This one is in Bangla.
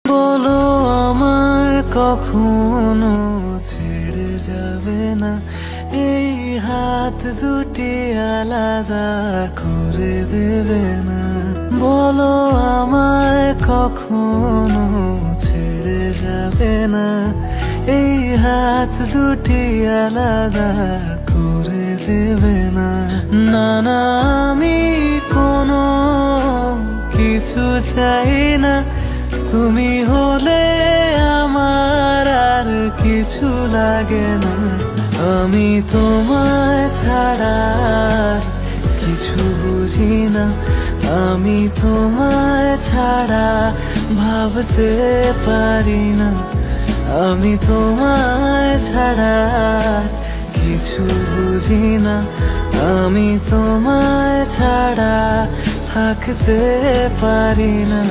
বলো আমায় কখনো ছেড়ে যাবে না, এই হাত দুটি আলাদা করে দেবে না। বলো আমায় কখনো ছেড়ে যাবে না, এই হাত দুটি আলাদা করে দেবে না। না না, আমি কোনো কিছু চাই না, তুমি হলে আমার আর কিছু লাগে না। আমি তোমায় ছাড়া আর কিছু বুঝি না, আমি তোমায় ছাড়া ভাবতে পারি না। আমি তোমায় ছাড়া আর কিছু বুঝি না, আমি তোমায় ছাড়া থাকতে পারি না।